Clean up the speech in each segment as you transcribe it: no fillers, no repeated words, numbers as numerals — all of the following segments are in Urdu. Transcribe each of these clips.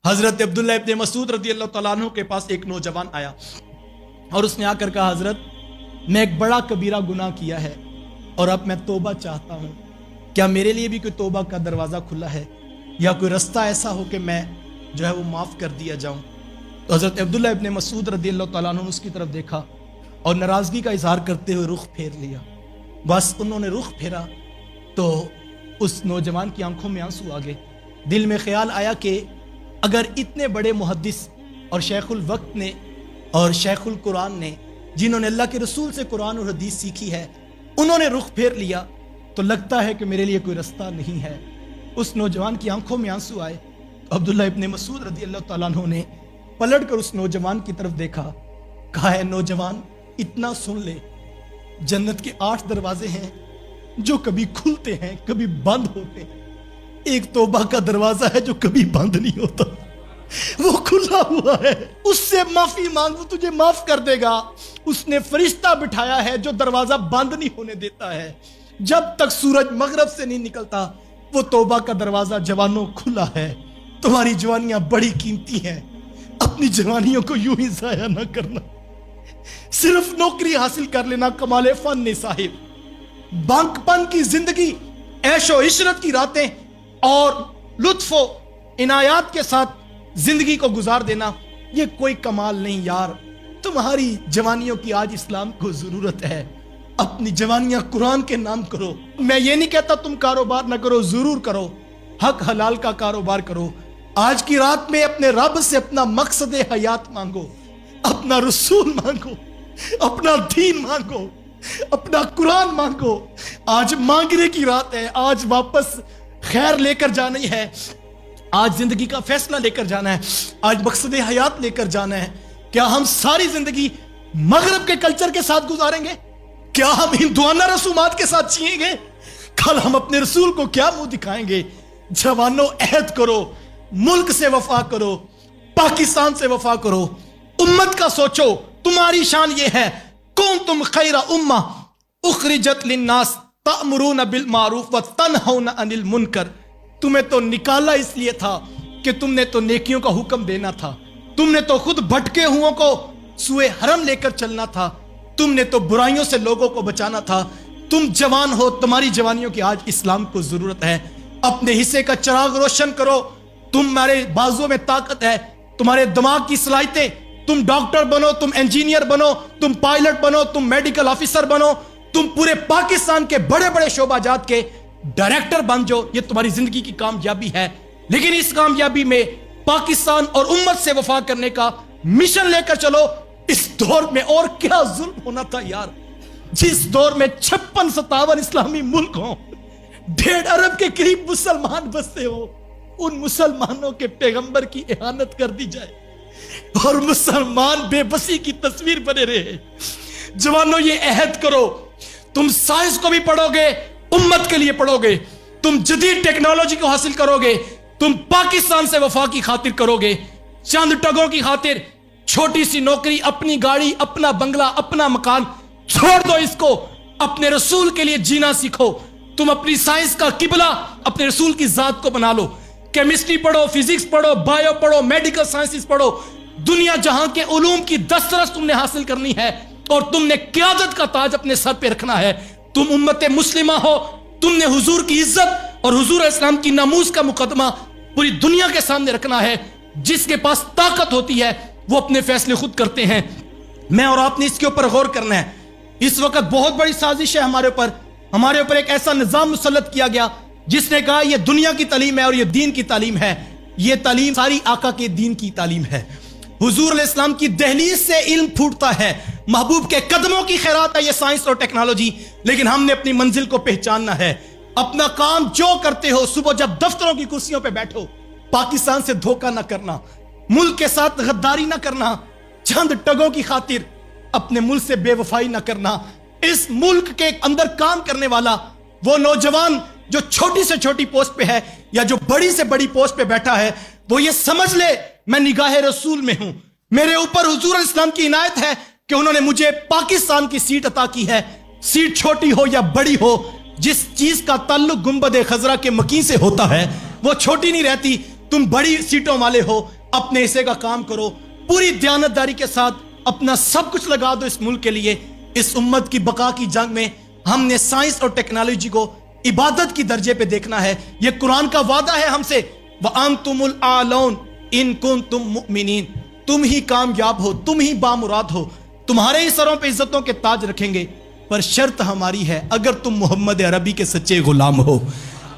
حضرت عبداللہ ابن مسعود رضی اللہ تعالیٰ عنہ کے پاس ایک نوجوان آیا اور اس نے آ کر کہا، حضرت میں ایک بڑا کبیرہ گناہ کیا ہے اور اب میں توبہ چاہتا ہوں، کیا میرے لیے بھی کوئی توبہ کا دروازہ کھلا ہے یا کوئی رستہ ایسا ہو کہ میں جو ہے وہ معاف کر دیا جاؤں؟ تو حضرت عبداللہ ابن مسعود رضی اللہ تعالیٰ عنہ نے اس کی طرف دیکھا اور ناراضگی کا اظہار کرتے ہوئے رخ پھیر لیا۔ بس انہوں نے رخ پھیرا تو اس نوجوان کی آنکھوں میں آنسو آ گئے۔ دل میں خیال آیا کہ اگر اتنے بڑے محدث اور شیخ الوقت نے اور شیخ القرآن نے، جنہوں نے اللہ کے رسول سے قرآن اور حدیث سیکھی ہے، انہوں نے رخ پھیر لیا تو لگتا ہے کہ میرے لیے کوئی رستہ نہیں ہے۔ اس نوجوان کی آنکھوں میں آنسو آئے۔ عبداللہ ابن مسعود رضی اللہ تعالیٰ عنہ نے پلٹ کر اس نوجوان کی طرف دیکھا، کہا، ہے نوجوان اتنا سن لے، جنت کے 8 دروازے ہیں جو کبھی کھلتے ہیں کبھی بند ہوتے ہیں، ایک توبہ کا دروازہ ہے جو کبھی بند نہیں ہوتا، وہ کھلا ہوا ہے، اس سے معافی مانگ، وہ تجھے معاف کر دے گا۔ اس نے فرشتہ بٹھایا ہے جو دروازہ بند نہیں ہونے دیتا ہے، جب تک سورج مغرب سے نہیں نکلتا وہ توبہ کا دروازہ جوانوں کھلا ہے۔ تمہاری جوانیاں بڑی قیمتی ہیں، اپنی جوانیوں کو یوں ہی ضائع نہ کرنا۔ صرف نوکری حاصل کر لینا کمال فن نہیں صاحب، بانک پن کی زندگی، عیش و عشرت کی راتیں اور لطف و عنایات کے ساتھ زندگی کو گزار دینا، یہ کوئی کمال نہیں یار۔ تمہاری جوانیوں کی آج اسلام کو ضرورت ہے۔ اپنی جوانیاں قرآن کے نام کرو۔ میں یہ نہیں کہتا تم کاروبار نہ کرو، ضرور کرو، حق حلال کا کاروبار کرو۔ آج کی رات میں اپنے رب سے اپنا مقصد حیات مانگو، اپنا رسول مانگو، اپنا دین مانگو، اپنا قرآن مانگو۔ آج مانگنے کی رات ہے، آج واپس خیر لے کر جانی ہے، آج زندگی کا فیصلہ لے کر جانا ہے، آج مقصد حیات لے کر جانا ہے۔ کیا ہم ساری زندگی مغرب کے کلچر کے ساتھ گزاریں گے؟ کیا ہم ہندوانہ رسومات کے ساتھ جیئیں گے؟ کل ہم اپنے رسول کو کیا منہ دکھائیں گے؟ جوانوں عہد کرو، ملک سے وفا کرو، پاکستان سے وفا کرو، امت کا سوچو۔ تمہاری شان یہ ہے، کنتم خیر امہ اخرجت للناس تأمرون بالمعروف وتنہون عن المنکر۔ تمہیں تو نکالا اس لیے تھا کہ تم نے تو نیکیوں کا حکم دینا تھا، تم نے تو خود بھٹکے ہوں کو سوئے حرم لے کر چلنا تھا، تم نے تو برائیوں سے لوگوں کو بچانا تھا۔ تم جوان ہو، تمہاری جوانیوں کی آج اسلام کو ضرورت ہے۔ اپنے حصے کا چراغ روشن کرو۔ تمہارے بازو میں طاقت ہے، تمہارے دماغ کی صلاحیتیں، تم ڈاکٹر بنو، تم انجینئر بنو، تم پائلٹ بنو، تم میڈیکل آفیسر بنو، تم پورے پاکستان کے بڑے بڑے شعبہ جات کے ڈائریکٹر بن جو، یہ تمہاری زندگی کی کامیابی ہے۔ لیکن اس کامیابی میں پاکستان اور امت سے وفا کرنے کا مشن لے کر چلو۔ اس دور میں اور کیا ظلم ہونا تھا یار، جس دور میں 56-57 اسلامی ملک ہوں، 1.5 ارب کے قریب مسلمان بستے ہو، ان مسلمانوں کے پیغمبر کی اہانت کر دی جائے اور مسلمان بے بسی کی تصویر بنے رہے۔ جوانوں یہ عہد کرو، تم سائنس کو بھی پڑھو گے، امت کے لیے پڑھو گے، تم جدید ٹیکنالوجی کو حاصل کرو گے، تم پاکستان سے وفا کی خاطر کرو گے، چند ٹگوں کی خاطر چھوٹی سی نوکری، اپنی گاڑی، اپنا بنگلہ، اپنا مکان چھوڑ دو، اس کو اپنے رسول کے لیے جینا سیکھو۔ تم اپنی سائنس کا قبلہ اپنے رسول کی ذات کو بنا لو، کیمسٹری پڑھو، فزکس پڑھو، بائیو پڑھو، میڈیکل سائنسز پڑھو، دنیا جہاں کے علوم کی دسترس تم نے حاصل کرنی ہے اور تم نے قیادت کا تاج اپنے سر پہ رکھنا ہے۔ تم امت مسلمہ ہو، تم نے حضور کی عزت اور حضور اسلام کی ناموس کا مقدمہ پوری دنیا کے سامنے رکھنا ہے۔ جس کے پاس طاقت ہوتی ہے وہ اپنے فیصلے خود کرتے ہیں۔ میں اور آپ نے اس کے اوپر غور کرنا ہے۔ اس وقت بہت بڑی سازش ہے ہمارے اوپر ایک ایسا نظام مسلط کیا گیا جس نے کہا یہ دنیا کی تعلیم ہے اور یہ دین کی تعلیم ہے۔ یہ تعلیم ساری آقا کے دین کی تعلیم ہے۔ حضور علیہ السلام کی دہلیز سے علم پھوٹتا ہے، محبوب کے قدموں کی خیرات ہے یہ سائنس اور ٹیکنالوجی۔ لیکن ہم نے اپنی منزل کو پہچاننا ہے۔ اپنا کام جو کرتے ہو، صبح جب دفتروں کی کرسیوں پہ بیٹھو، پاکستان سے دھوکہ نہ کرنا، ملک کے ساتھ غداری نہ کرنا، چند ٹگوں کی خاطر اپنے ملک سے بے وفائی نہ کرنا۔ اس ملک کے اندر کام کرنے والا وہ نوجوان جو چھوٹی سے چھوٹی پوسٹ پہ ہے یا جو بڑی سے بڑی پوسٹ پہ بیٹھا ہے، وہ یہ سمجھ لے میں نگاہ رسول میں ہوں، میرے اوپر حضور علیہ السلام کی عنایت ہے کہ انہوں نے مجھے پاکستان کی سیٹ عطا کی ہے۔ سیٹ چھوٹی ہو یا بڑی ہو، جس چیز کا تعلق گنبد خضرا کے مکین سے ہوتا ہے وہ چھوٹی نہیں رہتی۔ تم بڑی سیٹوں والے ہو، اپنے حصے کا کام کرو، پوری دیانتداری کے ساتھ اپنا سب کچھ لگا دو اس ملک کے لیے۔ اس امت کی بقا کی جنگ میں ہم نے سائنس اور ٹیکنالوجی کو عبادت کی درجے پہ دیکھنا ہے۔ یہ قرآن کا وعدہ ہے ہم سے، وَأَنْتُمُ الْأَعْلَوْنَ إِن كُنْتُم مُؤْمِنِينَ، تم ہی کامیاب ہو، تم ہی بامراد ہو، تمہارے ہی سروں پہ عزتوں کے تاج رکھیں گے، پر شرط ہماری ہے اگر تم محمد عربی کے سچے غلام ہو۔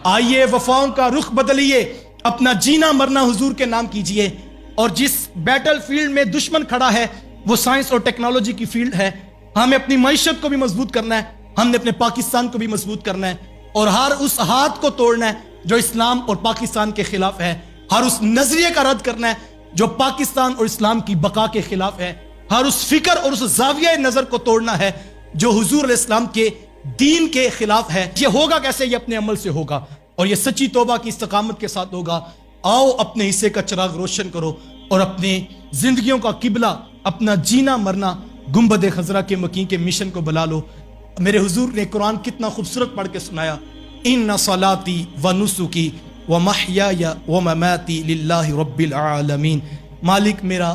آئیے وفاؤں کا رخ بدلیے، اپنا جینا مرنا حضور کے نام کیجئے، اور جس بیٹل فیلڈ میں دشمن کھڑا ہے وہ سائنس اور ٹیکنالوجی کی فیلڈ ہے۔ ہمیں اپنی معیشت کو بھی مضبوط کرنا ہے، ہم نے اپنے پاکستان کو بھی مضبوط کرنا ہے، اور ہر اس ہاتھ کو توڑنا ہے جو اسلام اور پاکستان کے خلاف ہے، ہر اس نظریے کا رد کرنا ہے جو پاکستان اور اسلام کی بقا کے خلاف ہے، ہر اس فکر اور اس زاویہ نظر کو توڑنا ہے جو حضور علیہ السلام کے دین کے خلاف ہے۔ یہ ہوگا کیسے؟ یہ اپنے عمل سے ہوگا، اور یہ سچی توبہ کی استقامت کے ساتھ ہوگا۔ آؤ اپنے حصے کا چراغ روشن کرو اور اپنے زندگیوں کا قبلہ، اپنا جینا مرنا گنبد خضرا کے مکین کے مشن کو بلا لو۔ میرے حضور نے قرآن کتنا خوبصورت پڑھ کے سنایا، ان صلاتی و نسکی و محیای و مماتی للہ رب العالمین۔ مالک میرا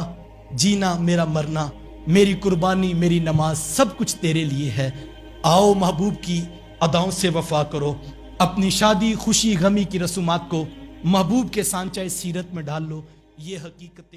جینا میرا مرنا، میری قربانی میری نماز سب کچھ تیرے لیے ہے۔ آؤ محبوب کی اداؤں سے وفا کرو، اپنی شادی خوشی غمی کی رسومات کو محبوب کے سانچہ سیرت میں ڈال لو۔ یہ حقیقت